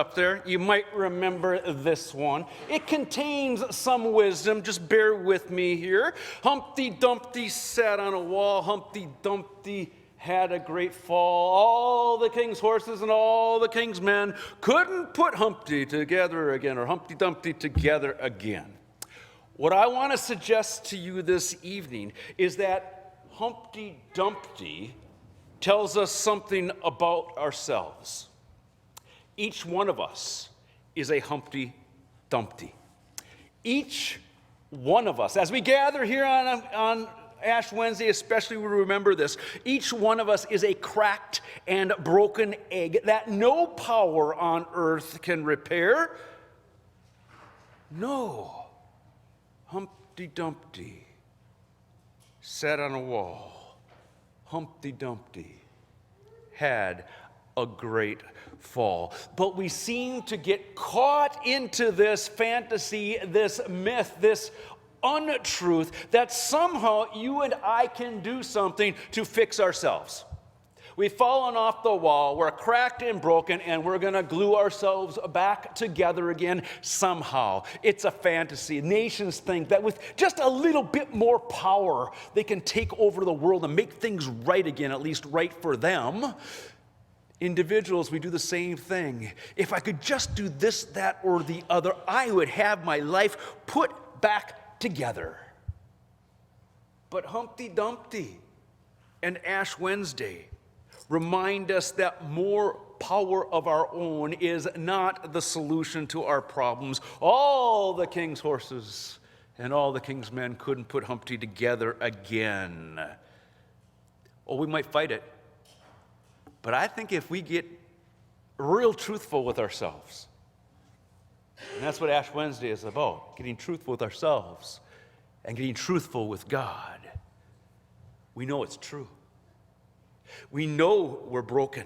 Up there, you might remember this one. It contains some wisdom. Just bear with me here. Humpty Dumpty sat on a wall. Humpty Dumpty had a great fall. All the king's horses and all the king's men couldn't put Humpty together again, or Humpty Dumpty together again. What I want to suggest to you this evening is that Humpty Dumpty tells us something about ourselves. Each one of us is a Humpty Dumpty. Each one of us, as we gather here on Ash Wednesday, especially we remember this, each one of us is a cracked and broken egg that no power on earth can repair. No. Humpty Dumpty sat on a wall. Humpty Dumpty had a great fall. But we seem to get caught into this fantasy, this myth, this untruth that somehow you and I can do something to fix ourselves. We've fallen off the wall, we're cracked and broken, and we're going to glue ourselves back together again somehow. It's a fantasy. Nations think that with just a little bit more power, they can take over the world and make things right again, at least right for them. Individuals, we do the same thing. If I could just do this, that, or the other, I would have my life put back together. But Humpty Dumpty and Ash Wednesday remind us that more power of our own is not the solution to our problems. All the king's horses and all the king's men couldn't put Humpty together again. Oh, we might fight it. But I think if we get real truthful with ourselves, and that's what Ash Wednesday is about, getting truthful with ourselves and getting truthful with God, we know it's true. We know we're broken.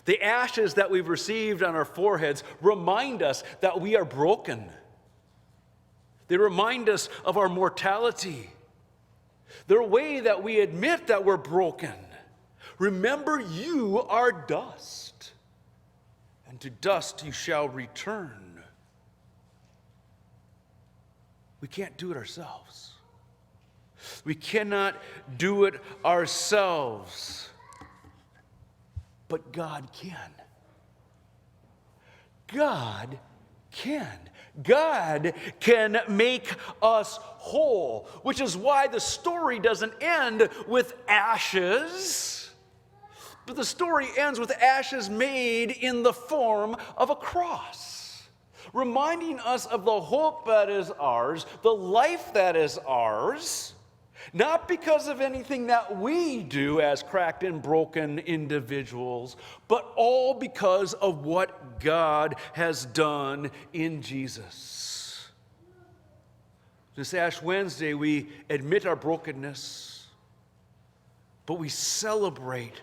The ashes that we've received on our foreheads remind us that we are broken. They remind us of our mortality. They're a way that we admit that we're broken. Remember, you are dust, and to dust you shall return. We can't do it ourselves. We cannot do it ourselves, but God can. God can. God can make us whole, which is why the story doesn't end with ashes. But the story ends with ashes made in the form of a cross, reminding us of the hope that is ours, the life that is ours, not because of anything that we do as cracked and broken individuals, but all because of what God has done in Jesus. This Ash Wednesday, we admit our brokenness, but we celebrate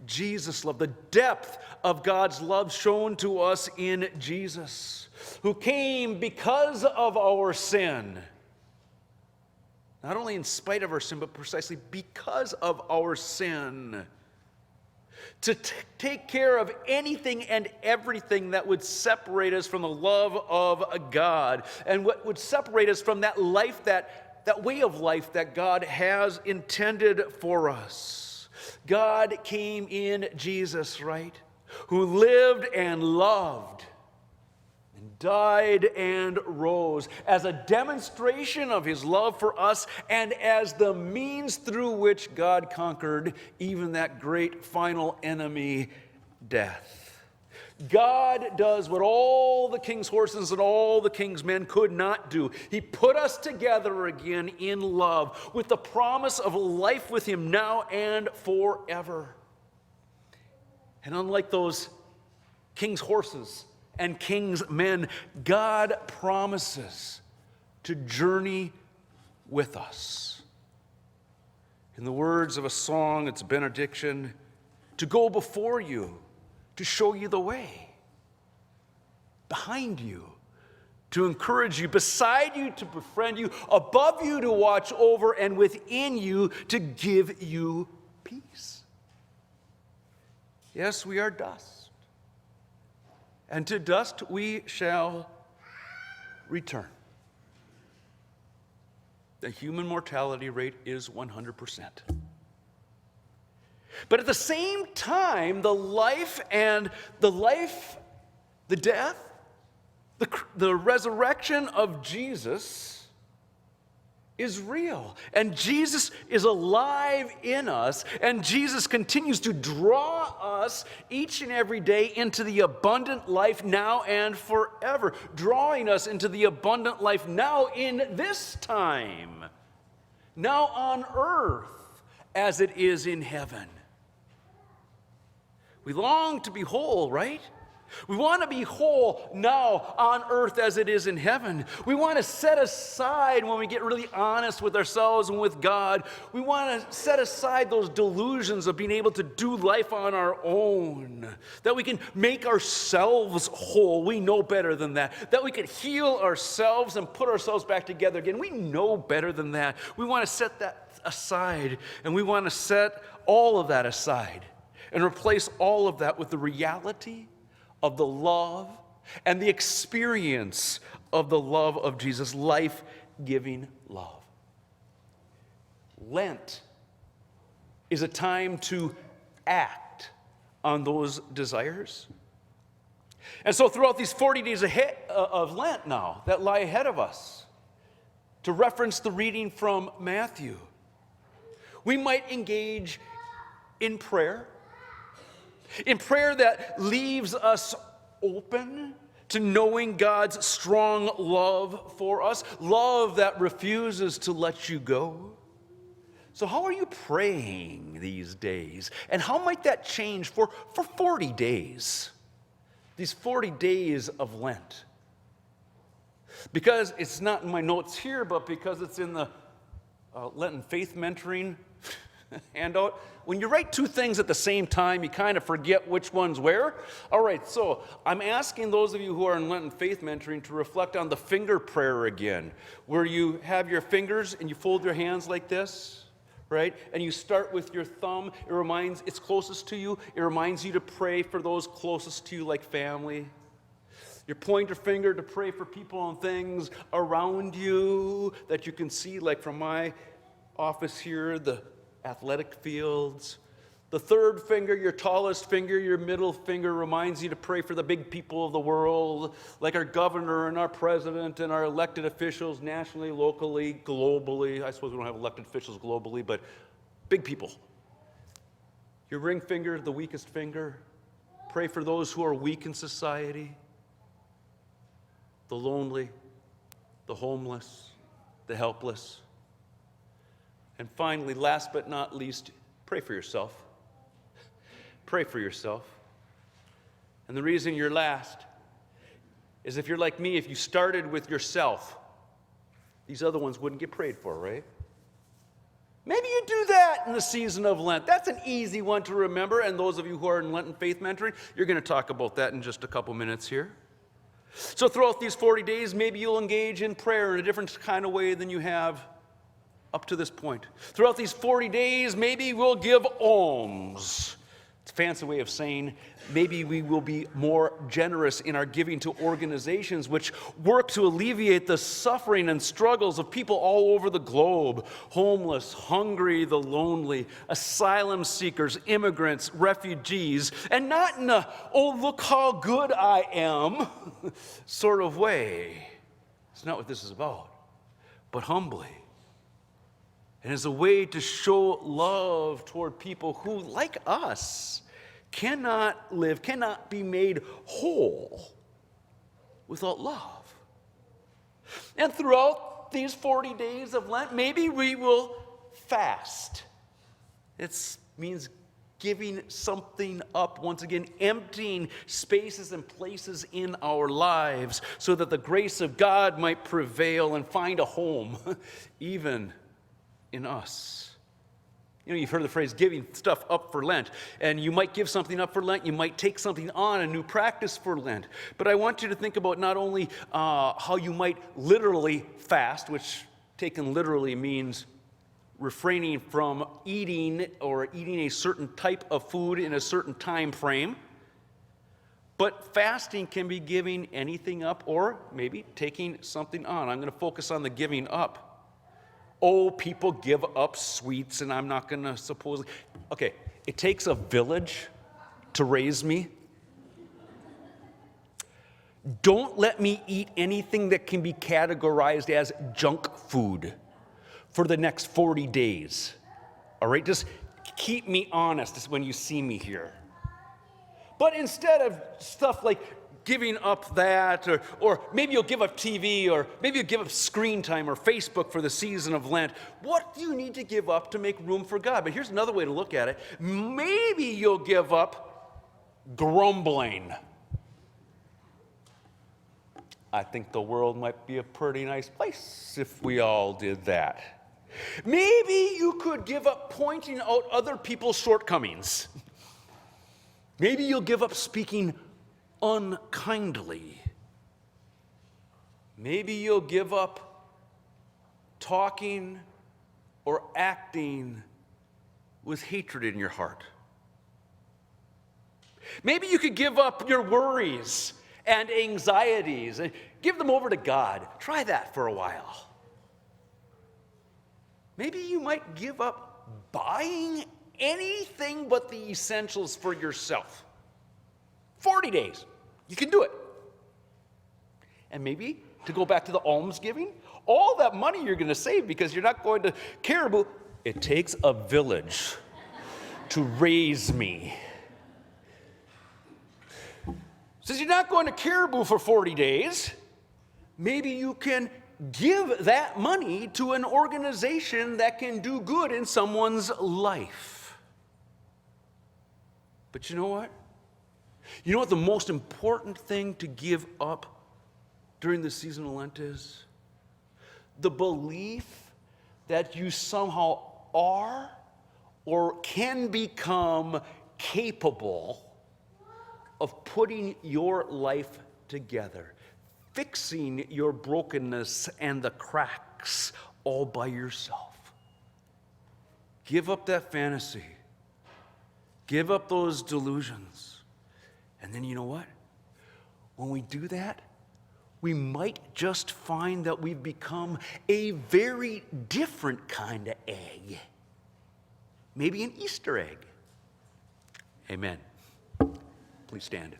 Jesus' love, the depth of God's love shown to us in Jesus, who came because of our sin. Not only in spite of our sin, but precisely because of our sin. To take care of anything and everything that would separate us from the love of God, and what would separate us from that life, that way of life that God has intended for us. God came in Jesus, right? Who lived and loved and died and rose as a demonstration of his love for us and as the means through which God conquered even that great final enemy, death. God does what all the king's horses and all the king's men could not do. He put us together again in love with the promise of life with him now and forever. And unlike those king's horses and king's men, God promises to journey with us. In the words of a song, it's a benediction, to go before you, to show you the way, behind you, to encourage you, beside you, to befriend you, above you, to watch over, and within you, to give you peace. Yes, we are dust. and to dust we shall return. The human mortality rate is 100%. But at the same time, the life, the death, the resurrection of Jesus is real. And Jesus is alive in us. And Jesus continues to draw us each and every day into the abundant life now and forever. Drawing us into the abundant life now in this time. Now on earth as it is in heaven. We long to be whole, right? We want to be whole now on earth as it is in heaven. We want to set aside, when we get really honest with ourselves and with God, we want to set aside those delusions of being able to do life on our own. That we can make ourselves whole. We know better than that. That we can heal ourselves and put ourselves back together again. We know better than that. We want to set that aside, and we want to set all of that aside and replace all of that with the reality of the love and the experience of the love of Jesus, life-giving love. Lent is a time to act on those desires. And so throughout these 40 days ahead of Lent now that lie ahead of us, to reference the reading from Matthew, we might engage in prayer that leaves us open to knowing God's strong love for us, love that refuses to let you go. So how are you praying these days? And how might that change for 40 days? These 40 days of Lent. Because it's not in my notes here, but because it's in the Lenten Faith Mentoring handout. When you write two things at the same time, you kind of forget which one's where. All right, so I'm asking those of you who are in Lenten Faith Mentoring to reflect on the finger prayer again, where you have your fingers and you fold your hands like this, right? And you start with your thumb. It's closest to you. It reminds you to pray for those closest to you, like family. Your pointer finger to pray for people and things around you that you can see, like from my office here, the athletic fields. The third finger, your tallest finger, your middle finger, reminds you to pray for the big people of the world, like our governor and our president and our elected officials nationally, locally, globally. I suppose we don't have elected officials globally, but big people. Your ring finger, the weakest finger, pray for those who are weak in society, the lonely, the homeless, the helpless. And finally, last but not least, pray for yourself. Pray for yourself. And the reason you're last is if you're like me, if you started with yourself, these other ones wouldn't get prayed for, right? Maybe you do that in the season of Lent. That's an easy one to remember. And those of you who are in Lenten Faith Mentoring, you're going to talk about that in just a couple minutes here. So throughout these 40 days, maybe you'll engage in prayer in a different kind of way than you have up to this point. Throughout these 40 days, maybe we'll give alms. It's a fancy way of saying maybe we will be more generous in our giving to organizations which work to alleviate the suffering and struggles of people all over the globe. Homeless, hungry, the lonely, asylum seekers, immigrants, refugees, and not in a, oh, look how good I am sort of way. It's not what this is about, but humbly. And as a way to show love toward people who, like us, cannot be made whole without love. And throughout these 40 days of Lent, maybe we will fast. It means giving something up, once again, emptying spaces and places in our lives so that the grace of God might prevail and find a home, even in us. You know, you've heard the phrase giving stuff up for Lent, and you might give something up for Lent, you might take something on, a new practice for Lent. But I want you to think about not only how you might literally fast, which taken literally means refraining from eating or eating a certain type of food in a certain time frame, But fasting can be giving anything up or maybe taking something on. I'm going to focus on the giving up. Oh, people give up sweets, and I'm not going to suppose. Okay, it takes a village to raise me. Don't let me eat anything that can be categorized as junk food for the next 40 days. All right, just keep me honest when you see me here. But instead of stuff like giving up that, or maybe you'll give up TV, or maybe you'll give up screen time or Facebook for the season of Lent, what do you need to give up to make room for God? But here's another way to look at it. Maybe you'll give up grumbling. I think the world might be a pretty nice place if we all did that. Maybe you could give up pointing out other people's shortcomings. Maybe you'll give up speaking unkindly. Maybe you'll give up talking or acting with hatred in your heart. Maybe you could give up your worries and anxieties and give them over to God. Try that for a while. Maybe you might give up buying anything but the essentials for yourself. 40 days. You can do it. And maybe, to go back to the almsgiving, all that money you're going to save because you're not going to Caribou. It takes a village to raise me. Since you're not going to Caribou for 40 days, maybe you can give that money to an organization that can do good in someone's life. But you know what? You know what the most important thing to give up during the season of Lent is? The belief that you somehow are or can become capable of putting your life together, fixing your brokenness and the cracks all by yourself. Give up that fantasy. Give up those delusions. And then you know what? When we do that, we might just find that we've become a very different kind of egg. Maybe an Easter egg. Amen. Please stand.